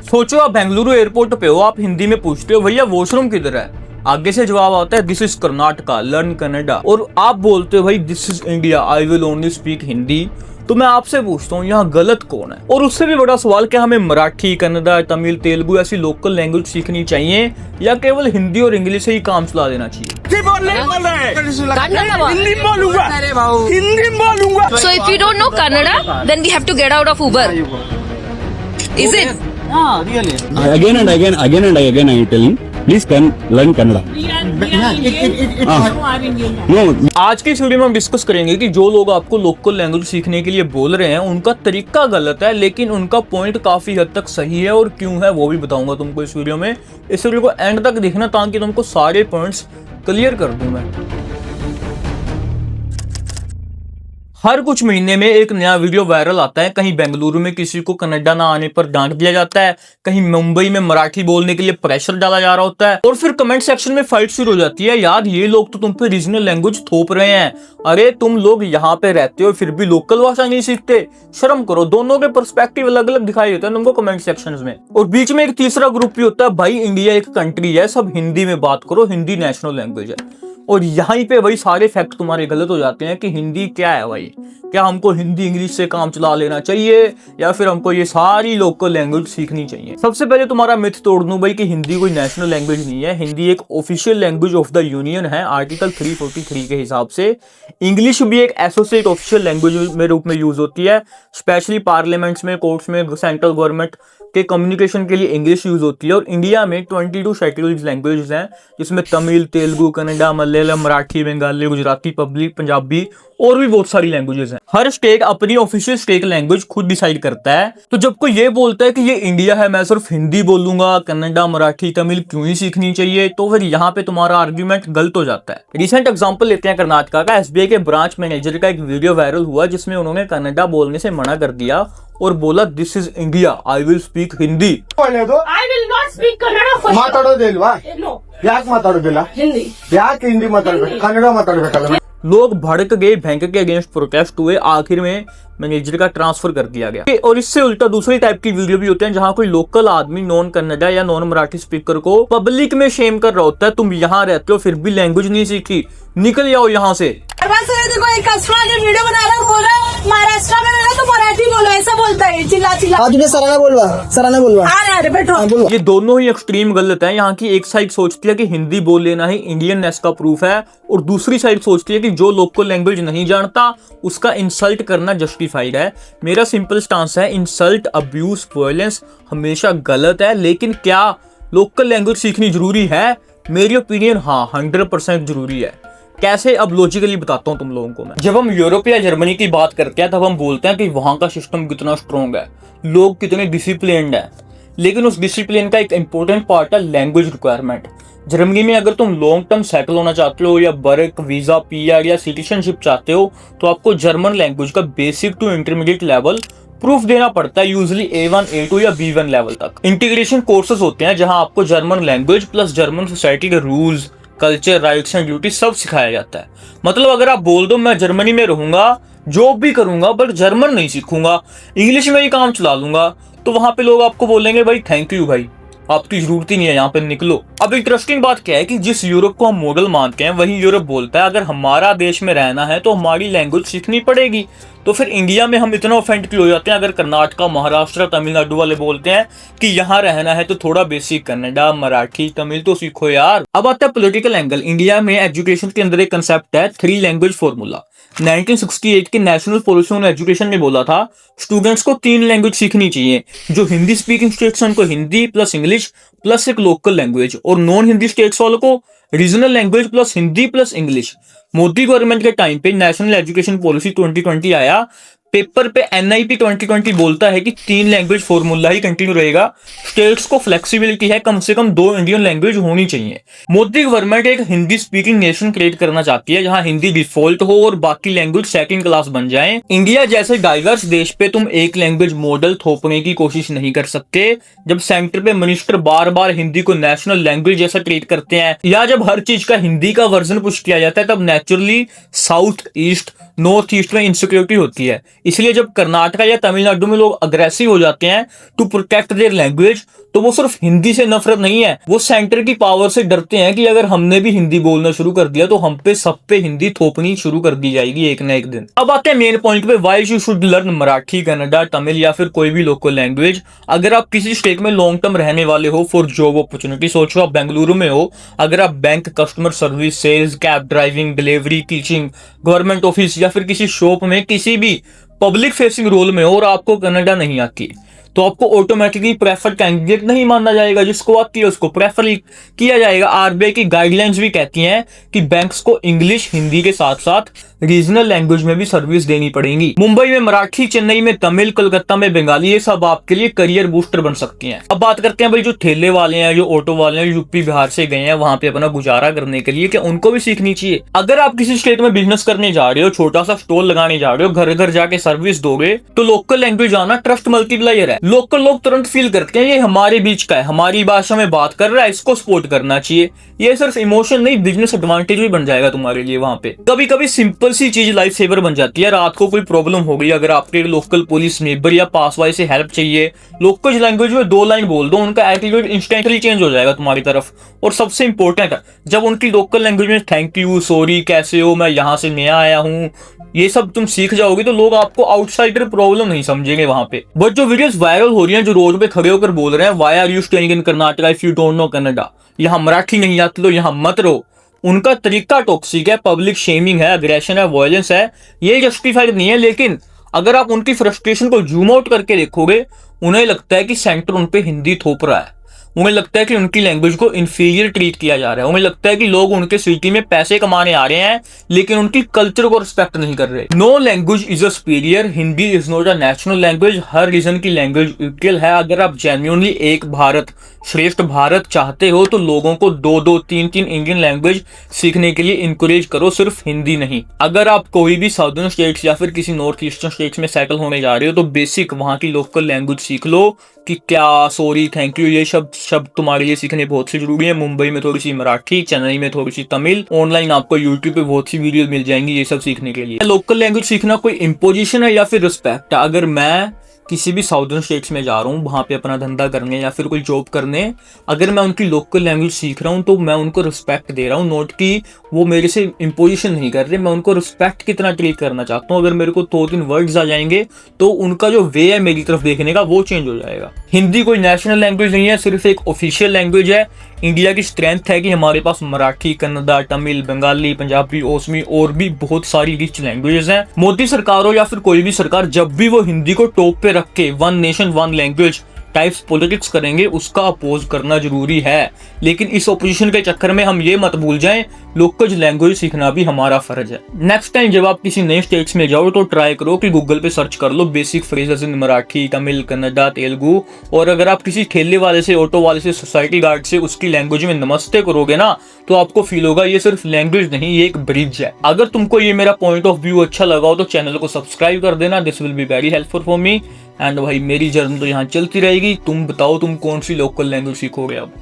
सोचो आप बेंगलुरु एयरपोर्ट पे हो, आप हिंदी में पूछते हो भैया वॉशरूम किधर है, आगे से जवाब आता है this is Karnataka, learn Kannada. और आप बोलते हो भाई this is India, I will only speak Hindi. तो मैं आपसे पूछता हूँ यहाँ गलत कौन है? और उससे भी बड़ा सवाल, क्या हमें मराठी, कन्नड़ा, तमिल, तेलुगु ऐसी लोकल लैंग्वेज सीखनी चाहिए या केवल हिंदी और इंग्लिश से ही काम चला देना चाहिए? So if you don't know Kannada, then we have to get out of Uber. Is it? Again and again I am telling, please learn Kannada. No. आज की इस वीडियो में हम डिस्कस करेंगे कि जो लोग आपको लोकल लैंग्वेज सीखने के लिए बोल रहे हैं उनका तरीका गलत है, लेकिन उनका पॉइंट काफी हद तक सही है, और क्यों है वो भी बताऊंगा तुमको इस वीडियो में। इस वीडियो को एंड तक देखना ताकि तुमको सारे पॉइंट्स क्लियर कर दूं मैं। हर कुछ महीने में एक नया वीडियो वायरल आता है। कहीं बेंगलुरु में किसी को कन्नड़ा ना आने पर डांट दिया जाता है, कहीं मुंबई में मराठी बोलने के लिए प्रेशर डाला जा रहा होता है, और फिर कमेंट सेक्शन में फाइट शुरू हो जाती है। यार ये लोग तो तुम पे रीजनल लैंग्वेज थोप रहे हैं, अरे तुम लोग यहाँ पे रहते हो फिर भी लोकल भाषा नहीं सीखते, शर्म करो। दोनों के पर्सपेक्टिव अलग अलग दिखाई देते हैं तुमको कमेंट सेक्शन में। और बीच में एक तीसरा ग्रुप भी होता है, भाई इंडिया एक कंट्री है, सब हिंदी में बात करो, हिंदी नेशनल लैंग्वेज है। और यहीं पे भाई सारे फैक्ट तुम्हारे गलत हो जाते हैं कि हिंदी क्या है भाई। क्या हमको हिंदी इंग्लिश से काम चला लेना चाहिए या फिर हमको ये सारी लोकल लैंग्वेज सीखनी चाहिए? सबसे पहले तुम्हारा मिथ तोड़ दूं भाई कि हिंदी कोई नेशनल लैंग्वेज नहीं है। हिंदी एक official language of the union है आर्टिकल 343 के हिसाब से। इंग्लिश भी एक एसोसिएट ऑफिशियल लैंग्वेज में रूप में यूज होती है, स्पेशली पार्लियामेंट्स में, कोर्ट्स में, सेंट्रल गवर्नमेंट के कम्युनिकेशन के लिए इंग्लिश यूज होती है। और इंडिया में 22 शेड्यूल्ड लैंग्वेजेस हैं, जिसमें तमिल, तेलुगु, कन्नड़ा, मलयालम, मराठी, बंगाली, गुजराती, पब्लिक, पंजाबी और भी बहुत सारी लैंग्वेजेस हैं। हर स्टेट अपनी ऑफिशियल स्टेट लैंग्वेज खुद डिसाइड करता है। तो जब कोई ये बोलता है कि ये इंडिया है, मैं सिर्फ हिंदी बोलूंगा, कन्नड़ा, मराठी, तमिल क्यों ही सीखनी चाहिए, तो फिर यहाँ पे तुम्हारा आर्ग्यूमेंट गलत हो जाता है। रिसेंट एग्जांपल लेते हैं कर्नाटका का। एसबीआई के ब्रांच मैनेजर का एक वीडियो वायरल हुआ जिसमें उन्होंने कन्नड़ा बोलने से मना कर दिया और बोला this is India, I will speak Hindi. I will not speak Kannada first. ಮಾತಾಡೋದಿಲ್ವಾ? No. ಯಾಕೆ ಮಾತಾಡೋದಿಲ್ಲ? Hindi. ಯಾಕೆ ಹಿಂದಿ ಮಾತಾಡ್ಬೇಕು? ಕನ್ನಡ ಮಾತಾಡ್ಬೇಕಲ್ಲ? लोग भड़क गए, बैंक के अगेंस्ट प्रोटेस्ट हुए, आखिर में मैनेजर का ट्रांसफर कर दिया गया। और इससे उल्टा दूसरी टाइप की वीडियो भी होते हैं जहां कोई लोकल आदमी नॉन कन्नड़ा या नॉन मराठी स्पीकर को पब्लिक में शेम कर रहा होता है, तुम यहाँ रहते हो फिर भी लैंग्वेज नहीं सीखी, निकल जाओ यहाँ से। देखो एक कस्टमर वीडियो बना रहा है, बोल रहा है महाराष्ट्र में रहना तो मराठी बोलो, ऐसा बोलता है चिल्ला चिल्ला। आज तुझे सराना बोलवा आ रहे बैठो। ये दोनों ही एक्सट्रीम गलत है। यहाँ की एक साइड सोचती है कि हिंदी बोल लेना ही इंडियननेस का प्रूफ है, और दूसरी साइड सोचती है कि जो लोकल लैंग्वेज नहीं जानता उसका इंसल्ट करना जस्टिफाइड है। मेरा सिंपल स्टांस है, इंसल्ट, अब्यूज, वायलेंस हमेशा गलत है, लेकिन क्या लोकल लैंग्वेज सीखनी जरूरी है? मेरी ओपिनियन हाँ 100% जरूरी है। कैसे, अब लॉजिकली बताता हूँ तुम लोगों को मैं। जब हम यूरोप या जर्मनी की बात करते हैं तब हम बोलते हैं कि वहां का सिस्टम कितना स्ट्रॉन्ग है, लोग कितने डिसिप्लिन्ड है, लेकिन उस डिसिप्लिन का एक इंपॉर्टेंट पार्ट है लैंग्वेज रिक्वायरमेंट। जर्मनी में अगर तुम लॉन्ग टर्म सेटल होना चाहते हो या वर्क वीजा, पीआर या सिटीजनशिप चाहते हो तो आपको जर्मन लैंग्वेज का basic to intermediate level proof देना पड़ता है, यूजुअली A1, A2 या B1 लेवल तक। इंटीग्रेशन कोर्सेज होते हैं जहां आपको German language plus German society के rules, culture, rights and duty सब सिखाया जाता है। मतलब अगर आप बोल दो मैं जर्मनी में रहूंगा, जॉब भी करूंगा, बट जर्मन नहीं सीखूंगा, इंग्लिश में ही काम चला लूंगा, तो वहां पे लोग आपको बोलेंगे भाई थैंक यू भाई, आपकी जरूरत ही नहीं है, यहाँ पे निकलो। अब इंटरेस्टिंग बात क्या है कि जिस यूरोप को हम मॉडल मानते हैं वही यूरोप बोलता है अगर हमारा देश में रहना है तो हमारी लैंग्वेज सीखनी पड़ेगी। तो फिर इंडिया में हम इतना ऑफेंड क्यों हो जाते हैं अगर कर्नाटका, महाराष्ट्र, तमिलनाडु वाले बोलते हैं कि यहाँ रहना है तो थोड़ा बेसिक कन्नड़ा, मराठी, तमिल तो सीखो यार। अब आता है पॉलिटिकल एंगल। इंडिया में एजुकेशन के अंदर एक कंसेप्ट है 3 लैंग्वेज फॉर्मूला। 1968 के नेशनल पॉलिसी ऑन एजुकेशन ने बोला था स्टूडेंट्स को 3 लैंग्वेज सीखनी चाहिए। जो हिंदी स्पीकिंग स्टेट्स हैं उनको हिंदी प्लस इंग्लिश प्लस एक लोकल लैंग्वेज, और नॉन हिंदी स्टेट्स वालों को regional language plus Hindi plus English. Modi government के टाइम पे नेशनल एजुकेशन पॉलिसी 2020 आया, पेपर पे NIP 2020 बोलता है कि 3 लैंग्वेज फॉर्मूला ही कंटिन्यू रहेगा। स्टेट्स को फ्लेक्सिबिलिटी है, कम से कम 2 इंडियन लैंग्वेज होनी चाहिए। मोदी गवर्नमेंट एक हिंदी स्पीकिंग नेशन क्रिएट करना चाहती है जहां हिंदी डिफॉल्ट हो और बाकी लैंग्वेज सेकंड क्लास बन जाएं। इंडिया जैसे डाइवर्स देश पे तुम एक लैंग्वेज मॉडल थोपने की कोशिश नहीं कर सकते। जब सेंटर पे मिनिस्टर बार बार हिंदी को नेशनल लैंग्वेज जैसा ट्रीट करते हैं या जब हर चीज का हिंदी का वर्जन पुश किया जाता है तब naturally south east, north east में इनसिक्योरिटी होती है। इसलिए जब कर्नाटका या तमिलनाडु में लोग अग्रेसिव हो जाते हैं टू प्रोटेक्ट देयर लैंग्वेज, तो वो सिर्फ हिंदी से नफरत नहीं है, वो सेंटर की पावर से डरते हैं कि अगर हमने भी हिंदी बोलना शुरू कर दिया तो हम पे सब पे हिंदी थोपनी शुरू कर दी जाएगी एक ना एक दिन। अब आते हैं मेन पॉइंट पे, why you should learn Marathi, Kannada, Tamil या फिर कोई भी लोकल लैंग्वेज। अगर आप किसी स्टेट में लॉन्ग टर्म रहने वाले हो फॉर जॉब अपॉर्चुनिटी, सोचो आप बेंगलुरु में हो, अगर आप bank, customer service, sales, cab driving, delivery, teaching, government office या फिर किसी शॉप में किसी भी पब्लिक फेसिंग रोल में हो और आपको कन्नड़ा नहीं आती, तो आपको ऑटोमेटिकली प्रेफर्ड कैंडिडेट नहीं माना जाएगा। जिसको आती है उसको प्रेफर किया जाएगा। आरबीआई की गाइडलाइंस भी कहती हैं कि बैंक्स को इंग्लिश, हिंदी के साथ साथ रीजनल लैंग्वेज में भी सर्विस देनी पड़ेगी। मुंबई में मराठी, चेन्नई में तमिल, कोलकाता में बंगाली, ये सब आपके लिए करियर बूस्टर बन सकती हैं। अब बात करते हैं भाई जो ठेले वाले हैं, जो ऑटो वाले हैं, यूपी बिहार से गए हैं वहां पे अपना गुजारा करने के लिए, क्या उनको भी सीखनी चाहिए? अगर आप किसी स्टेट में बिजनेस करने जा रहे हो, छोटा सा स्टॉल लगाने जा रहे हो, घर घर जाके सर्विस दोगे, तो लोकल लैंग्वेज आना ट्रस्ट मल्टीप्लायर है। लोकल लोग तुरंत फील करते हैं ये हमारे बीच का है, हमारी भाषा में बात कर रहा है, इसको सपोर्ट करना चाहिए। ये सिर्फ इमोशन नहीं, बिजनेस एडवांटेज भी बन जाएगा तुम्हारे लिए वहां पे। कभी कभी सिंपल सी चीज लाइफ सेवर बन जाती है। रात को कोई प्रॉब्लम हो गई, अगर आपके लोकल पुलिस, नेबर या पास वाले से हेल्प चाहिए, लोकल लैंग्वेज में 2 लाइन बोल दो, उनका एटीट्यूड इंस्टेंटली चेंज हो जाएगा तुम्हारी तरफ। और सबसे इंपॉर्टेंट है, जब उनकी लोकल लैंग्वेज में थैंक यू, सॉरी, कैसे हो, मैं यहाँ से नया आया हूँ, ये सब तुम सीख जाओगे तो लोग आपको आउटसाइडर प्रॉब्लम नहीं समझेंगे वहां पे। बट जो वीडियोस वायरल हो रही हैं, जो रोड पे खड़े होकर बोल रहे हैं why are you staying in Karnataka if you don't know Kannada, यहाँ मराठी नहीं आती तो यहाँ मत रहो, उनका तरीका टॉक्सिक है, पब्लिक शेमिंग है, अग्रेशन है, वायलेंस है, ये जस्टिफाइड नहीं है। लेकिन अगर आप उनकी फ्रस्ट्रेशन को जूम आउट करके देखोगे, उन्हें लगता है कि सेंटर उन पे हिंदी थोप रहा है, उन्हें लगता है कि उनकी लैंग्वेज को इंफीरियर ट्रीट किया जा रहा है, उन्हें लगता है कि लोग उनके सिटी में पैसे कमाने आ रहे हैं लेकिन उनकी कल्चर को रिस्पेक्ट नहीं कर रहे। No language is a superior, Hindi is not a national language, हर रीजन की लैंग्वेज इक्वल है। अगर आप जेन्युइनली एक भारत श्रेष्ठ भारत चाहते हो तो लोगों को 2-2, 3-3 इंडियन लैंग्वेज सीखने के लिए इंकरेज करो, सिर्फ हिंदी नहीं। अगर आप कोई भी साउदर्न स्टेट्स या फिर किसी नॉर्थ ईस्टर्न स्टेट्स में सेटल होने जा रहे हो तो बेसिक वहां की लोकल लैंग्वेज सीख लो कि क्या, सॉरी, थैंक यू, ये शब्द तुम्हारे लिए सीखने बहुत से जरूरी है। मुंबई में थोड़ी सी मराठी, चेन्नई में थोड़ी सी तमिल, ऑनलाइन आपको यूट्यूब पे बहुत सी वीडियो मिल जाएंगी ये सब सीखने के लिए। लोकल लैंग्वेज सीखना कोई इंपोजिशन है या फिर रिस्पेक्ट है? अगर मैं किसी भी साउदर्न स्टेट्स में जा रहा हूँ वहां पे अपना धंधा करने या फिर कोई जॉब करने, अगर मैं उनकी लोकल लैंग्वेज सीख रहा हूँ तो मैं उनको रिस्पेक्ट दे रहा हूँ, नोट कि वो मेरे से इंपोजिशन नहीं कर रहे, मैं उनको रिस्पेक्ट कितना ट्रीट करना चाहता हूँ। अगर मेरे को 2-3 वर्ड्स आ जाएंगे तो उनका जो वे है मेरी तरफ देखने का वो चेंज हो जाएगा। हिंदी कोई नेशनल लैंग्वेज नहीं है, सिर्फ एक ऑफिशियल लैंग्वेज है। इंडिया की स्ट्रेंथ है कि हमारे पास मराठी, कन्नड़ा, तमिल, बंगाली, पंजाबी, ओसमी और भी बहुत सारी रिच लैंग्वेजेस हैं। मोदी सरकार हो या फिर कोई भी सरकार, जब भी वो हिंदी को टॉप पे रख के one nation one language types politics करेंगे उसका अपोज करना जरूरी है। लेकिन इस ओपोजिशन के चक्कर में हम ये मत भूल जाएं लोकल लैंग्वेज सीखना भी हमारा फर्ज है। नेक्स्ट टाइम जब आप किसी नए स्टेट्स में जाओ तो ट्राई करो कि गूगल पे सर्च कर लो basic phrases in Marathi, Tamil, Kannada, Telugu. और अगर आप किसी ठेले वाले से, ऑटो वाले से, सोसाइटी गार्ड से उसकी लैंग्वेज में नमस्ते करोगे ना तो आपको फील होगा ये सिर्फ लैंग्वेज नहीं, ये एक ब्रिज है। अगर तुमको ये मेरा पॉइंट ऑफ व्यू अच्छा लगा हो तो चैनल को सब्सक्राइब कर देना, this will be very helpful for me. And भाई मेरी जर्नी तो यहाँ चलती रहेगी। तुम बताओ तुम कौन सी लोकल लैंग्वेज सीखोगे अब।